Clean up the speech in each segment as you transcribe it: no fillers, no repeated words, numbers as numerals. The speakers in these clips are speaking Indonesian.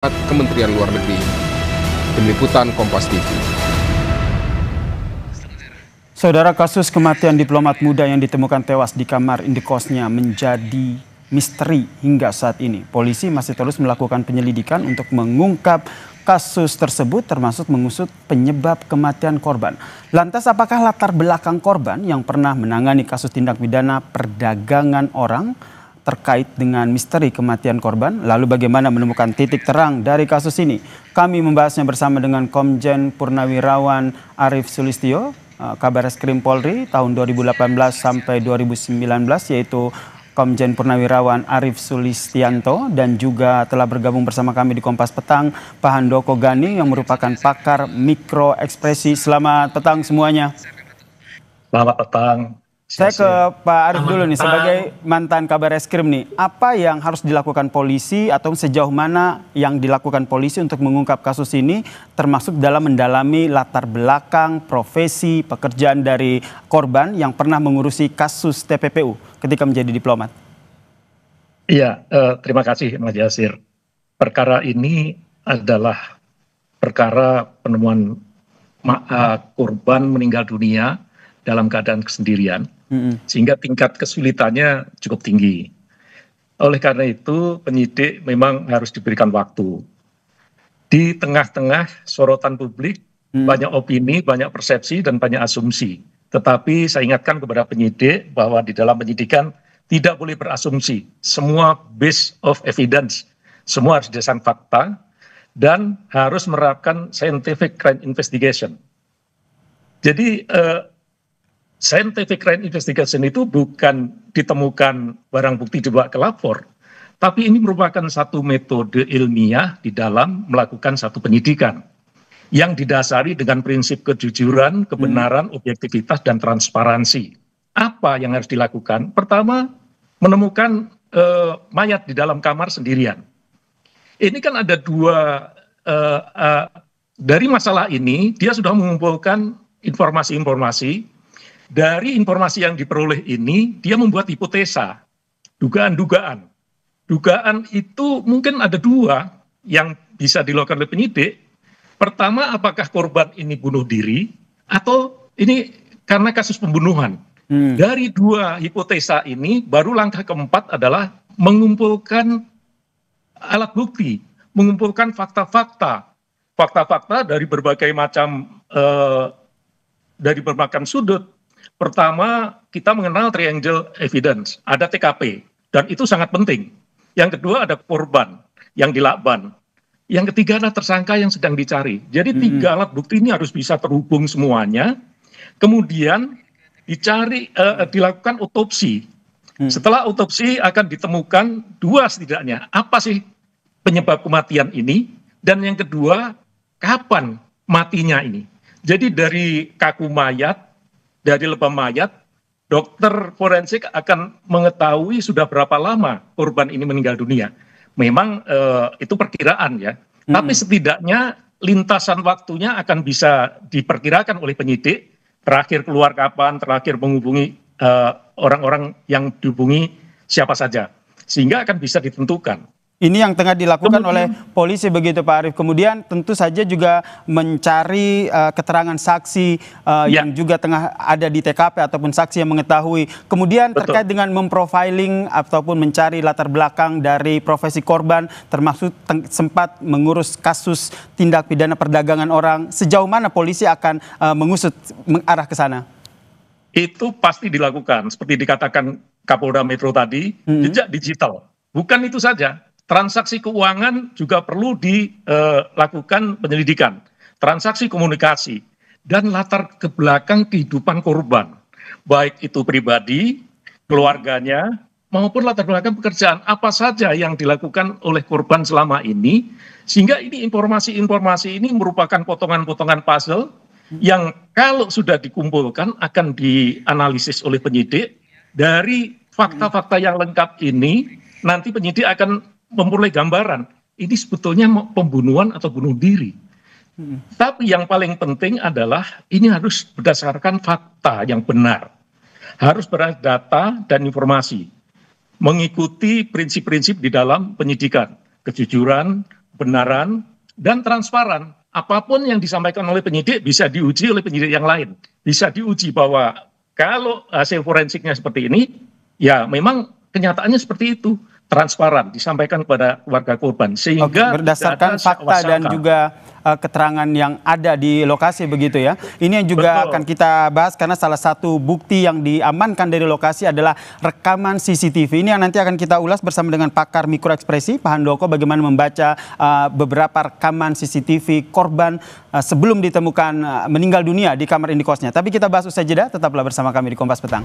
Kementerian Luar Negeri. Tim Liputan Kompas TV. Saudara, kasus kematian diplomat muda yang ditemukan tewas di kamar indekosnya menjadi misteri hingga saat ini. Polisi masih terus melakukan penyelidikan untuk mengungkap kasus tersebut, termasuk mengusut penyebab kematian korban. Lantas, apakah latar belakang korban yang pernah menangani kasus tindak pidana perdagangan orang terkait dengan misteri kematian korban? Lalu bagaimana menemukan titik terang dari kasus ini? Kami membahasnya bersama dengan Komjen Purnawirawan Arief Sulistyo, Kabareskrim Polri tahun 2018 sampai 2019, yaitu Komjen Purnawirawan Arief Sulistianto, dan juga telah bergabung bersama kami di Kompas Petang Pak Handoko Gani yang merupakan pakar mikro ekspresi. Selamat petang semuanya. Selamat petang. Saya ke Pak Arief dulu nih, sebagai mantan Kabareskrim nih, apa yang harus dilakukan polisi atau sejauh mana yang dilakukan polisi untuk mengungkap kasus ini, termasuk dalam mendalami latar belakang, profesi, pekerjaan dari korban yang pernah mengurusi kasus TPPU ketika menjadi diplomat? Iya, terima kasih Mas Yasir. Perkara ini adalah perkara penemuan korban meninggal dunia dalam keadaan kesendirian, sehingga tingkat kesulitannya cukup tinggi. Oleh karena itu, penyidik memang harus diberikan waktu. Di tengah-tengah sorotan publik, banyak opini, banyak persepsi, dan banyak asumsi. Tetapi saya ingatkan kepada penyidik bahwa di dalam penyidikan tidak boleh berasumsi. Semua based of evidence, semua harus berdasarkan fakta, dan harus menerapkan scientific crime investigation. Jadi, scientific crime investigation itu bukan ditemukan barang bukti dibawa ke lapor, tapi ini merupakan satu metode ilmiah di dalam melakukan satu penyidikan yang didasari dengan prinsip kejujuran, kebenaran, objektivitas, dan transparansi. Apa yang harus dilakukan? Pertama, menemukan mayat di dalam kamar sendirian. Ini kan ada dua, dari masalah ini dia sudah mengumpulkan informasi-informasi. Dari informasi yang diperoleh ini, dia membuat hipotesa, dugaan-dugaan. Dugaan itu mungkin ada dua yang bisa dilakukan oleh penyidik. Pertama, apakah korban ini bunuh diri atau ini karena kasus pembunuhan. Dari dua hipotesa ini, baru langkah keempat adalah mengumpulkan alat bukti, mengumpulkan fakta-fakta. Fakta-fakta dari berbagai macam sudut. Pertama, kita mengenal triangle evidence, ada TKP, dan itu sangat penting. Yang kedua, ada korban yang dilakban. Yang ketiga adalah tersangka yang sedang dicari. Jadi tiga alat bukti ini harus bisa terhubung semuanya. Kemudian dilakukan otopsi. Setelah otopsi akan ditemukan dua setidaknya. Apa sih penyebab kematian ini? Dan yang kedua, kapan matinya ini? Jadi dari kaku mayat, dari lebam mayat, dokter forensik akan mengetahui sudah berapa lama korban ini meninggal dunia. Memang itu perkiraan ya, tapi setidaknya lintasan waktunya akan bisa diperkirakan oleh penyidik, terakhir keluar kapan, terakhir menghubungi orang-orang yang dihubungi siapa saja, sehingga akan bisa ditentukan. Ini yang tengah dilakukan oleh polisi begitu Pak Arief. Kemudian tentu saja juga mencari keterangan saksi yang juga tengah ada di TKP ataupun saksi yang mengetahui. Kemudian terkait dengan memprofiling ataupun mencari latar belakang dari profesi korban, termasuk sempat mengurus kasus tindak pidana perdagangan orang. Sejauh mana polisi akan mengusut mengarah ke sana? Itu pasti dilakukan. Seperti dikatakan Kapolda Metro tadi, jejak digital. Bukan itu saja. Transaksi keuangan juga perlu dilakukan penyelidikan, transaksi komunikasi, dan latar ke belakang kehidupan korban, baik itu pribadi, keluarganya, maupun latar belakang pekerjaan apa saja yang dilakukan oleh korban selama ini, sehingga ini informasi-informasi ini merupakan potongan-potongan puzzle yang kalau sudah dikumpulkan akan dianalisis oleh penyidik. Dari fakta-fakta yang lengkap ini, nanti penyidik akan memperoleh gambaran ini sebetulnya pembunuhan atau bunuh diri. Tapi yang paling penting adalah ini harus berdasarkan fakta yang benar, harus berdasarkan data dan informasi, mengikuti prinsip-prinsip di dalam penyidikan, kejujuran, kebenaran dan transparan. Apapun yang disampaikan oleh penyidik bisa diuji oleh penyidik yang lain. Bisa diuji bahwa kalau hasil forensiknya seperti ini, ya memang kenyataannya seperti itu. Transparan disampaikan kepada keluarga korban. Sehingga berdasarkan fakta dan juga keterangan yang ada di lokasi begitu ya. Ini yang juga akan kita bahas karena salah satu bukti yang diamankan dari lokasi adalah rekaman CCTV. Ini yang nanti akan kita ulas bersama dengan pakar mikroekspresi Pak Handoko bagaimana membaca beberapa rekaman CCTV korban sebelum ditemukan meninggal dunia di kamar indikosnya. Tapi kita bahas usai jeda, tetaplah bersama kami di Kompas Petang.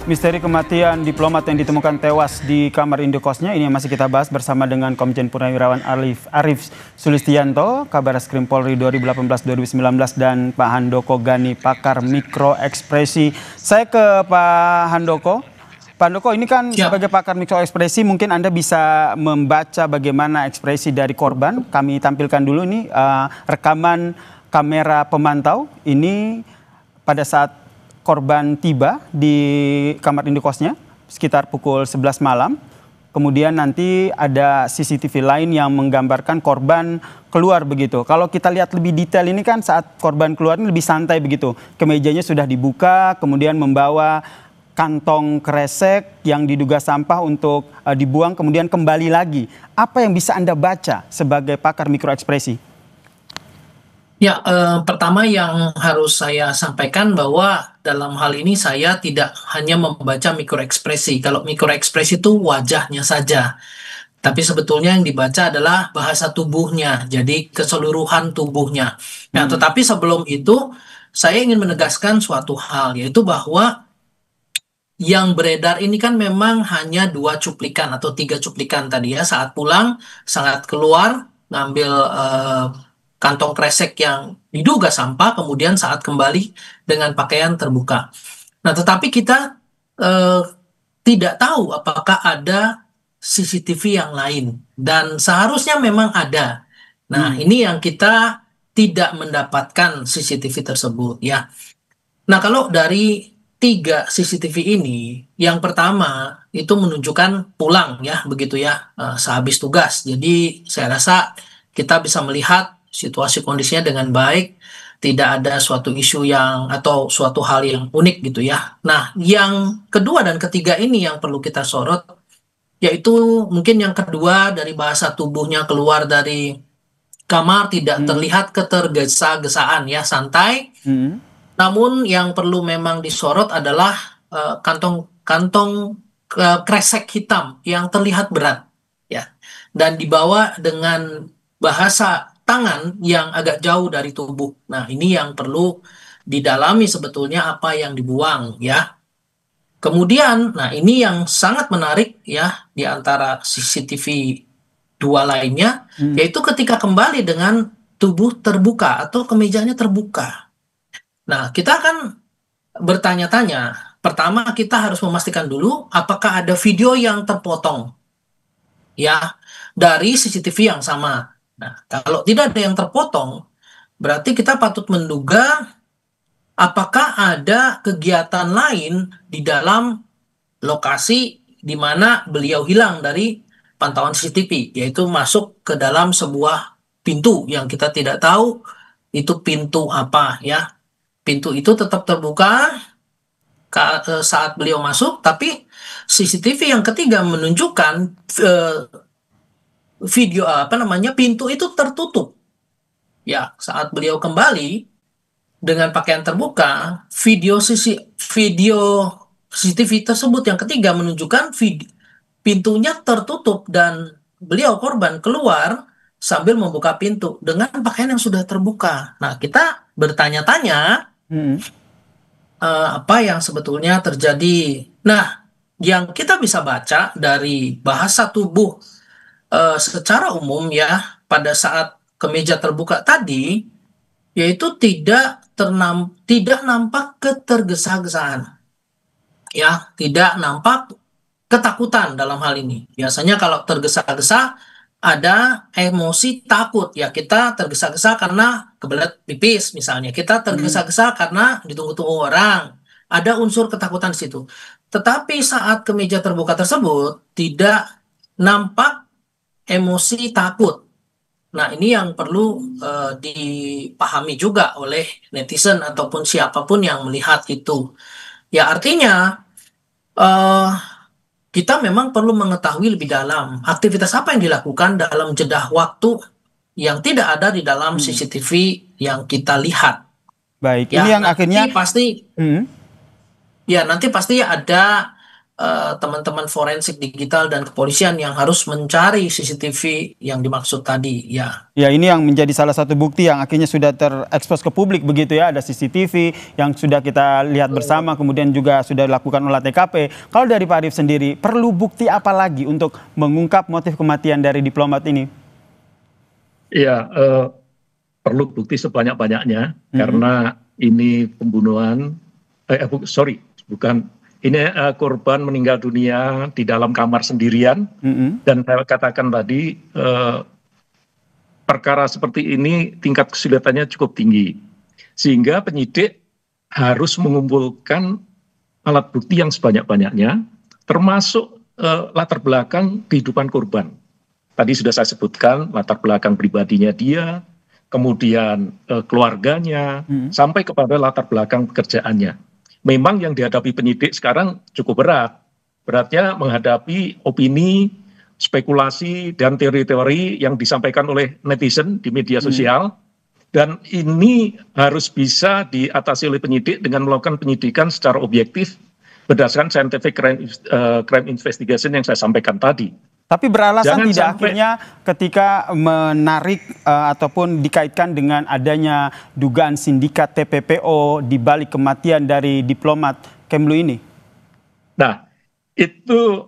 Misteri kematian diplomat yang ditemukan tewas di kamar indikosnya ini yang masih kita bahas bersama dengan Komjen Purnawirawan Arief Sulistianto, Kabareskrim Polri 2018-2019 dan Pak Handoko Gani, pakar mikroekspresi. Saya ke Pak Handoko. Pak Handoko, ini kan sebagai pakar mikroekspresi mungkin Anda bisa membaca bagaimana ekspresi dari korban. Kami tampilkan dulu nih rekaman kamera pemantau ini pada saat korban tiba di kamar indikosnya sekitar pukul 11 malam. Kemudian nanti ada CCTV lain yang menggambarkan korban keluar begitu. Kalau kita lihat lebih detail ini kan saat korban keluar ini lebih santai begitu. Kemejanya sudah dibuka, kemudian membawa kantong kresek yang diduga sampah untuk dibuang, kemudian kembali lagi. Apa yang bisa Anda baca sebagai pakar mikroekspresi? Ya, pertama yang harus saya sampaikan bahwa dalam hal ini saya tidak hanya membaca mikroekspresi. Kalau mikroekspresi itu wajahnya saja. Tapi sebetulnya yang dibaca adalah bahasa tubuhnya, jadi keseluruhan tubuhnya. Nah, tetapi sebelum itu saya ingin menegaskan suatu hal, yaitu bahwa yang beredar ini kan memang hanya 2 cuplikan atau 3 cuplikan tadi ya. Saat pulang, saat keluar, ngambil kantong kresek yang diduga sampah, kemudian saat kembali dengan pakaian terbuka. Nah, tetapi kita tidak tahu apakah ada CCTV yang lain. Dan seharusnya memang ada. Nah, ini yang kita tidak mendapatkan CCTV tersebut ya. Nah, kalau dari 3 CCTV ini, yang pertama itu menunjukkan pulang ya, begitu ya, sehabis tugas. Jadi saya rasa kita bisa melihat situasi kondisinya dengan baik, tidak ada suatu isu yang atau suatu hal yang unik gitu ya. Nah, yang kedua dan ketiga ini yang perlu kita sorot, yaitu mungkin yang kedua dari bahasa tubuhnya keluar dari kamar tidak terlihat ketergesa-gesaan ya, santai. Namun yang perlu memang disorot adalah kantong kresek hitam yang terlihat berat ya, dan dibawa dengan bahasa tangan yang agak jauh dari tubuh. Nah, ini yang perlu didalami sebetulnya apa yang dibuang ya. Kemudian, nah ini yang sangat menarik ya di antara CCTV 2 lainnya, yaitu ketika kembali dengan tubuh terbuka atau kemejanya terbuka. Nah, kita akan bertanya-tanya. Pertama, kita harus memastikan dulu apakah ada video yang terpotong ya dari CCTV yang sama. Nah, kalau tidak ada yang terpotong, berarti kita patut menduga apakah ada kegiatan lain di dalam lokasi di mana beliau hilang dari pantauan CCTV, yaitu masuk ke dalam sebuah pintu yang kita tidak tahu itu pintu apa ya. Pintu itu tetap terbuka saat beliau masuk, tapi CCTV yang ketiga menunjukkan video pintu itu tertutup ya. Saat beliau kembali dengan pakaian terbuka, video CCTV tersebut yang ketiga menunjukkan pintunya tertutup dan beliau korban keluar sambil membuka pintu dengan pakaian yang sudah terbuka. Nah, kita bertanya-tanya apa yang sebetulnya terjadi. Nah, yang kita bisa baca dari bahasa tubuh secara umum ya pada saat kemeja terbuka tadi, yaitu tidak nampak ketergesa-gesaan ya, tidak nampak ketakutan dalam hal ini. Biasanya kalau tergesa-gesa ada emosi takut. Ya, kita tergesa-gesa karena kebelet pipis misalnya. Kita tergesa-gesa karena ditunggu-tunggu orang. Ada unsur ketakutan di situ. Tetapi saat kemeja terbuka tersebut tidak nampak emosi takut. Nah, ini yang perlu dipahami juga oleh netizen ataupun siapapun yang melihat itu. Ya, artinya eh, kita memang perlu mengetahui lebih dalam aktivitas apa yang dilakukan dalam jeda waktu yang tidak ada di dalam CCTV yang kita lihat. Baik, Ya, ini yang akhirnya nanti pasti ada teman-teman forensik digital dan kepolisian yang harus mencari CCTV yang dimaksud tadi. Ya. Ya, ini yang menjadi salah satu bukti yang akhirnya sudah terekspos ke publik begitu ya. Ada CCTV yang sudah kita lihat bersama, kemudian juga sudah dilakukan olah TKP. Kalau dari Pak Arief sendiri, perlu bukti apa lagi untuk mengungkap motif kematian dari diplomat ini? Iya, perlu bukti sebanyak-banyaknya karena ini pembunuhan, bukan. Ini korban meninggal dunia di dalam kamar sendirian, dan saya katakan tadi perkara seperti ini tingkat kesulitannya cukup tinggi, sehingga penyidik harus mengumpulkan alat bukti yang sebanyak-banyaknya, termasuk latar belakang kehidupan korban. Tadi sudah saya sebutkan latar belakang pribadinya dia, kemudian keluarganya, sampai kepada latar belakang pekerjaannya. Memang yang dihadapi penyidik sekarang cukup berat. Beratnya menghadapi opini, spekulasi, dan teori-teori yang disampaikan oleh netizen di media sosial. Dan ini harus bisa diatasi oleh penyidik dengan melakukan penyidikan secara objektif berdasarkan scientific crime investigation yang saya sampaikan tadi. Tapi beralasan Jangan tidak sampai akhirnya ketika menarik ataupun dikaitkan dengan adanya dugaan sindikat TPPO di balik kematian dari diplomat Kemlu ini? Nah, itu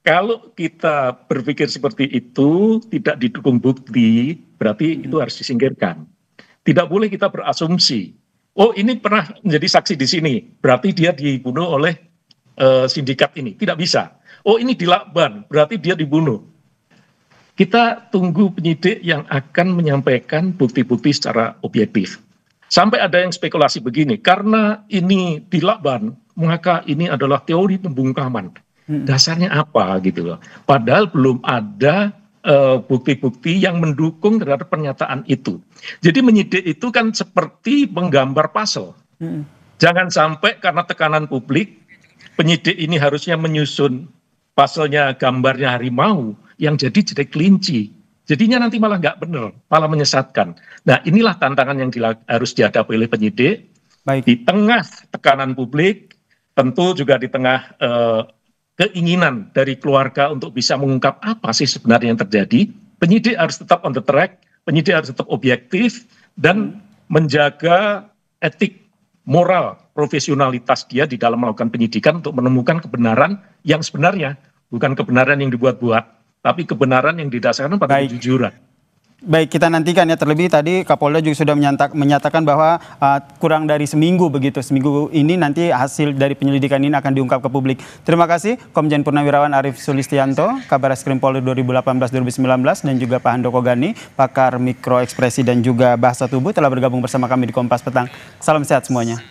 kalau kita berpikir seperti itu tidak didukung bukti, berarti itu harus disingkirkan. Tidak boleh kita berasumsi, oh ini pernah menjadi saksi di sini, berarti dia dibunuh oleh sindikat ini. Tidak bisa. Oh ini di Lakban, berarti dia dibunuh. Kita tunggu penyidik yang akan menyampaikan bukti-bukti secara objektif. Sampai ada yang spekulasi begini, karena ini di Lakban, maka ini adalah teori pembungkaman. Dasarnya apa gitu loh. Padahal belum ada bukti-bukti yang mendukung terhadap pernyataan itu. Jadi menyidik itu kan seperti menggambar puzzle. Jangan sampai karena tekanan publik, penyidik ini harusnya menyusun puzzle-nya, gambarnya harimau, yang jadi kelinci. Jadinya nanti malah nggak benar, malah menyesatkan. Nah, inilah tantangan yang harus dihadapi oleh penyidik. Baik. Di tengah tekanan publik, tentu juga di tengah keinginan dari keluarga untuk bisa mengungkap apa sih sebenarnya yang terjadi. Penyidik harus tetap on the track, penyidik harus tetap objektif, dan menjaga etik, moral, profesionalitas dia di dalam melakukan penyidikan untuk menemukan kebenaran yang sebenarnya, bukan kebenaran yang dibuat-buat, tapi kebenaran yang didasarkan pada kejujuran. Baik, kita nantikan ya. Terlebih tadi Kapolda juga sudah menyatakan bahwa kurang dari seminggu begitu. Seminggu ini nanti hasil dari penyelidikan ini akan diungkap ke publik. Terima kasih Komjen Purnawirawan Arief Sulistianto, Kabarreskrim Polri 2018-2019, dan juga Pak Handoko Gani, pakar mikroekspresi dan juga bahasa tubuh, telah bergabung bersama kami di Kompas Petang. Salam sehat semuanya.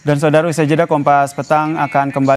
Dan saudara, usai jeda Kompas Petang akan kembali